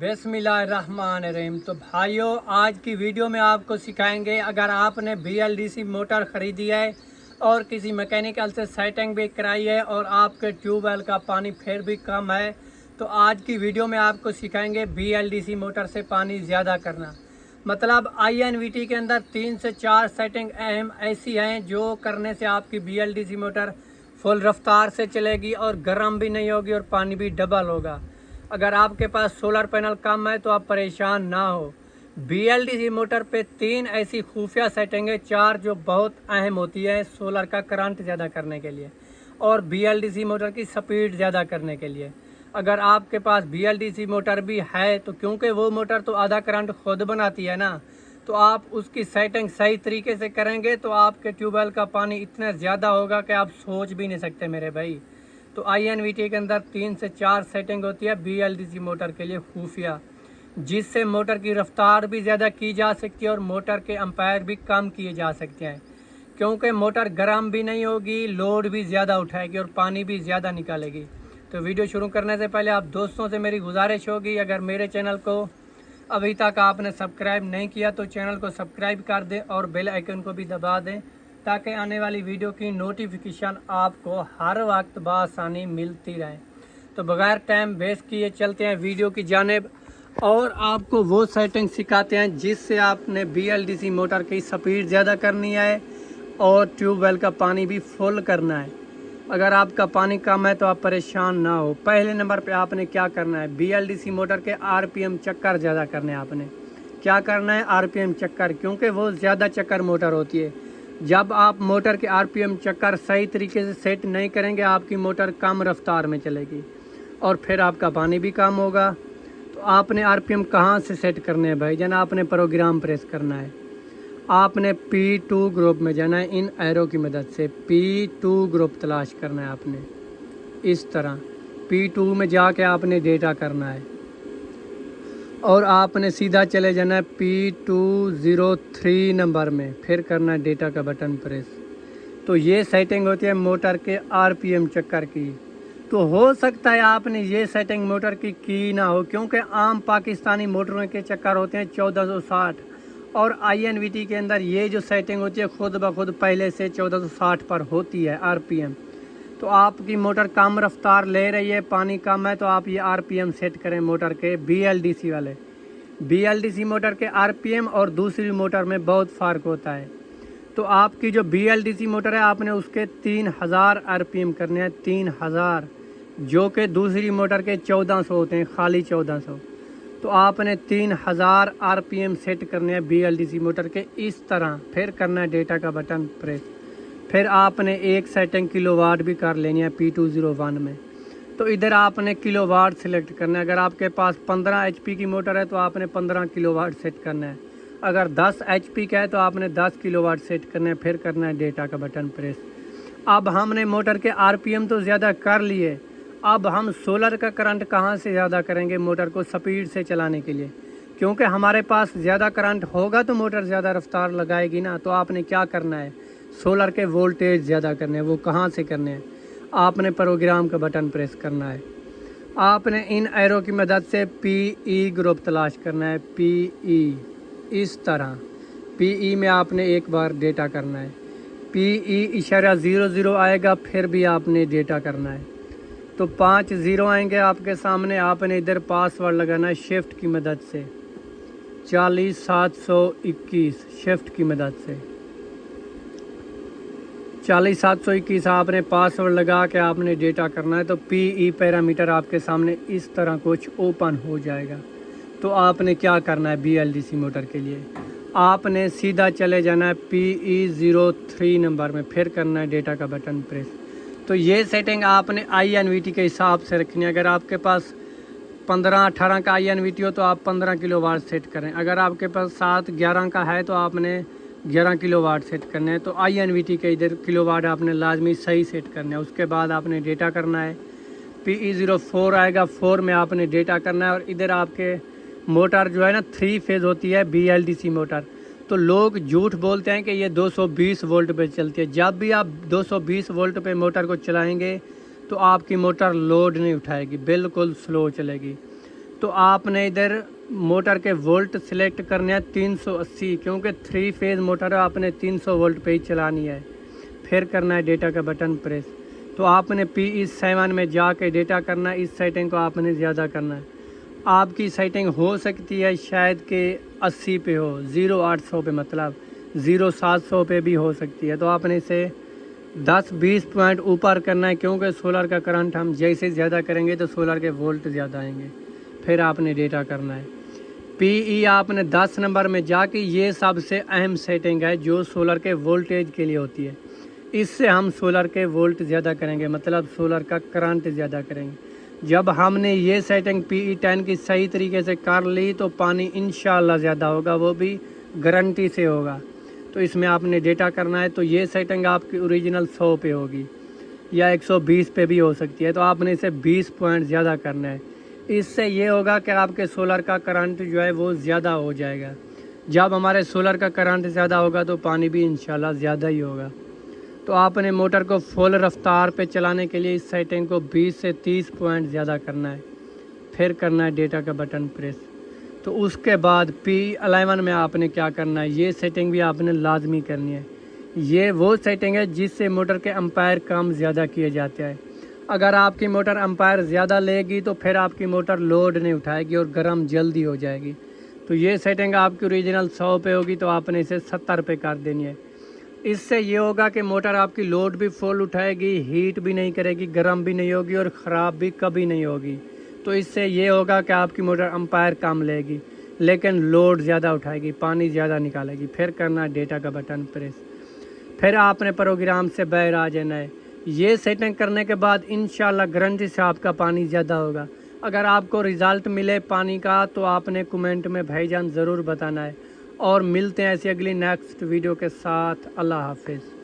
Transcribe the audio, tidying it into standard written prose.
बिस्मिल्लाहिर्रहमानिर्रहीम। तो भाइयों, आज की वीडियो में आपको सिखाएंगे, अगर आपने BLDC मोटर ख़रीदी है और किसी मैकेनिकल से सेटिंग भी कराई है और आपके ट्यूबवेल का पानी फिर भी कम है, तो आज की वीडियो में आपको सिखाएंगे BLDC मोटर से पानी ज़्यादा करना। मतलब INVT के अंदर 3 से 4 सेटिंग अहम ऐसी हैं जो करने से आपकी BLDC मोटर फुल रफ्तार से चलेगी और गर्म भी नहीं होगी और पानी भी डबल होगा। अगर आपके पास सोलर पैनल कम है तो आप परेशान ना हो। BLDC मोटर पे 3 ऐसी खुफिया सेटिंगें, 4 जो बहुत अहम होती है सोलर का करंट ज़्यादा करने के लिए और BLDC मोटर की स्पीड ज़्यादा करने के लिए। अगर आपके पास BLDC मोटर भी है तो क्योंकि वो मोटर तो आधा करंट खुद बनाती है ना, तो आप उसकी सेटिंग सही तरीके से करेंगे तो आपके ट्यूबवेल का पानी इतना ज़्यादा होगा कि आप सोच भी नहीं सकते मेरे भाई। तो INVT के अंदर 3 से 4 सेटिंग होती है BLDC मोटर के लिए खुफिया, जिससे मोटर की रफ्तार भी ज़्यादा की जा सकती है और मोटर के एम्पायर भी कम किए जा सकते हैं, क्योंकि मोटर गर्म भी नहीं होगी, लोड भी ज़्यादा उठाएगी और पानी भी ज़्यादा निकालेगी। तो वीडियो शुरू करने से पहले आप दोस्तों से मेरी गुजारिश होगी, अगर मेरे चैनल को अभी तक आपने सब्सक्राइब नहीं किया तो चैनल को सब्सक्राइब कर दें और बेल आइकन को भी दबा दें, ताकि आने वाली वीडियो की नोटिफिकेशन आपको हर वक्त बआसानी मिलती रहे। तो बगैर टाइम वेस्ट किए चलते हैं वीडियो की जानिब और आपको वो सेटिंग सिखाते हैं जिससे आपने BLDC मोटर की स्पीड ज़्यादा करनी है और ट्यूबवेल का पानी भी फुल करना है। अगर आपका पानी कम है तो आप परेशान ना हो। पहले नंबर पे आपने क्या करना है, BLDC मोटर के RPM चक्कर ज़्यादा करने हैं। आपने क्या करना है, RPM चक्कर, क्योंकि वो ज़्यादा चक्कर मोटर होती है। जब आप मोटर के RPM चक्कर सही तरीके से सेट नहीं करेंगे, आपकी मोटर कम रफ्तार में चलेगी और फिर आपका पानी भी कम होगा। तो आपने RPM कहाँ से सेट करने हैं भाई जान, आपने प्रोग्राम प्रेस करना है। आपने P2 ग्रुप में जाना है, इन एरो की मदद से P2 ग्रुप तलाश करना है। आपने इस तरह P2 में जाके आपने डेटा करना है और आपने सीधा चले जाना है P203 नंबर में, फिर करना है डेटा का बटन प्रेस। तो ये सेटिंग होती है मोटर के RPM चक्कर की। तो हो सकता है आपने ये सेटिंग मोटर की ना हो, क्योंकि आम पाकिस्तानी मोटरों के चक्कर होते हैं 1460 और INVT के अंदर ये जो सेटिंग होती है खुद ब खुद पहले से 1460 पर होती है RPM। तो आपकी मोटर कम रफ्तार ले रही है, पानी कम है, तो आप ये RPM सेट करें मोटर के BLDC वाले। BLDC मोटर के RPM और दूसरी मोटर में बहुत फ़र्क होता है। तो आपकी जो BLDC मोटर है आपने उसके 3000 RPM करने हैं, 3000, जो कि दूसरी मोटर के 1400 होते हैं, खाली 1400। तो आपने 3000 RPM सेट करने हैं BLDC मोटर के इस तरह। फिर करना है डेटा का बटन प्रेस। फिर आपने एक सेटिंग किलोवाट भी कर लेनी है P201 में। तो इधर आपने किलोवाट सिलेक्ट करना है। अगर आपके पास 15 HP की मोटर है तो आपने 15 किलोवाट सेट करना है। अगर 10 HP का है तो आपने 10 किलोवाट सेट करना है। फिर करना है डेटा का बटन प्रेस। अब हमने मोटर के RPM तो ज़्यादा कर लिए, अब हम सोलर का करंट कहाँ से ज़्यादा करेंगे मोटर को स्पीड से चलाने के लिए, क्योंकि हमारे पास ज़्यादा करंट होगा तो मोटर ज़्यादा रफ्तार लगाएगी ना। तो आपने क्या करना है, सोलर के वोल्टेज ज़्यादा करने हैं। वो कहाँ से करने हैं, आपने प्रोग्राम का बटन प्रेस करना है। आपने इन एरो की मदद से PE ग्रुप तलाश करना है, PE इस तरह। PE में आपने एक बार डेटा करना है, PE.00 आएगा, फिर भी आपने डेटा करना है। तो 5 0 आएंगे आपके सामने। आपने इधर पासवर्ड लगाना है शिफ्ट की मदद से, 40721 शिफ्ट की मदद से 40721 आपने पासवर्ड लगा के आपने डेटा करना है। तो PE पैरामीटर आपके सामने इस तरह कुछ ओपन हो जाएगा। तो आपने क्या करना है, BLDC मोटर के लिए आपने सीधा चले जाना है PE03 नंबर में, फिर करना है डेटा का बटन प्रेस। तो ये सेटिंग आपने INVT के हिसाब से रखनी है। अगर आपके पास 15-18 का INVT हो तो आप 15 किलोवाट सेट करें। अगर आपके पास 7-11 का है तो आपने 11 किलोवाट सेट करना है। तो INVT के इधर किलोवाट आपने लाजमी सही सेट करना है। उसके बाद आपने डेटा करना है, PE04 आएगा, 4 में आपने डेटा करना है। और इधर आपके मोटर जो है ना 3 फेज़ होती है BLDC मोटर। तो लोग झूठ बोलते हैं कि ये 220 वोल्ट पे चलती है। जब भी आप 220 वोल्ट पे मोटर को चलाएंगे तो आपकी मोटर लोड नहीं उठाएगी, बिल्कुल स्लो चलेगी। तो आपने इधर मोटर के वोल्ट सिलेक्ट करने हैं 380, क्योंकि 3 फेज़ मोटर है, आपने 300 वोल्ट पे ही चलानी है। फिर करना है डेटा का बटन प्रेस। तो आपने PE7 में जाके डेटा करना है, इस सेटिंग को आपने ज़्यादा करना है। आपकी सेटिंग हो सकती है शायद कि 80 पे हो, 0800 पे, मतलब 0700 पे भी हो सकती है। तो आपने इसे 10-20 पॉइंट ऊपर करना है, क्योंकि सोलर का करंट हम जैसे ज़्यादा करेंगे तो सोलर के वोल्ट ज़्यादा आएंगे। फिर आपने डेटा करना है। PE आपने 10 नंबर में जाके, ये सबसे अहम सेटिंग है जो सोलर के वोल्टेज के लिए होती है। इससे हम सोलर के वोल्ट ज़्यादा करेंगे, मतलब सोलर का करंट ज़्यादा करेंगे। जब हमने ये सेटिंग PE10 की सही तरीके से कर ली तो पानी इंशाल्लाह ज़्यादा होगा, वो भी गारंटी से होगा। तो इसमें आपने डेटा करना है। तो ये सेटिंग आपकी ओरिजिनल 100 पे होगी या 120 पे भी हो सकती है। तो आपने इसे 20 पॉइंट ज़्यादा करना है। इससे ये होगा कि आपके सोलर का करंट जो है वो ज़्यादा हो जाएगा। जब हमारे सोलर का करंट ज़्यादा होगा तो पानी भी इंशाल्लाह ज़्यादा ही होगा। तो आपने मोटर को फुल रफ्तार पे चलाने के लिए इस सेटिंग को 20 से 30 पॉइंट ज़्यादा करना है। फिर करना है डेटा का बटन प्रेस। तो उसके बाद PE11 में आपने क्या करना है, ये सेटिंग भी आपने लाजमी करनी है। ये वो सेटिंग है जिससे मोटर के एम्पायर कम ज़्यादा किए जाते हैं। अगर आपकी मोटर एम्पायर ज़्यादा लेगी तो फिर आपकी मोटर लोड नहीं उठाएगी और गर्म जल्दी हो जाएगी। तो ये सेटिंग आपकी ओरिजिनल 100 पे होगी, तो आपने इसे 70 पे कर देनी है। इससे ये होगा कि मोटर आपकी लोड भी फुल उठाएगी, हीट भी नहीं करेगी, गर्म भी नहीं होगी और ख़राब भी कभी नहीं होगी। तो इससे ये होगा कि आपकी मोटर एम्पायर कम लेगी लेकिन लोड ज़्यादा उठाएगी, पानी ज़्यादा निकालेगी। फिर करना है डेटा का बटन प्रेस। फिर आपने प्रोग्राम से बाहर आ जाना है। ये सेटिंग करने के बाद इंशाल्लाह गारंटी से आपका पानी ज़्यादा होगा। अगर आपको रिज़ल्ट मिले पानी का तो आपने कमेंट में भाईजान ज़रूर बताना है। और मिलते हैं ऐसी अगली नेक्स्ट वीडियो के साथ। अल्लाह हाफिज़।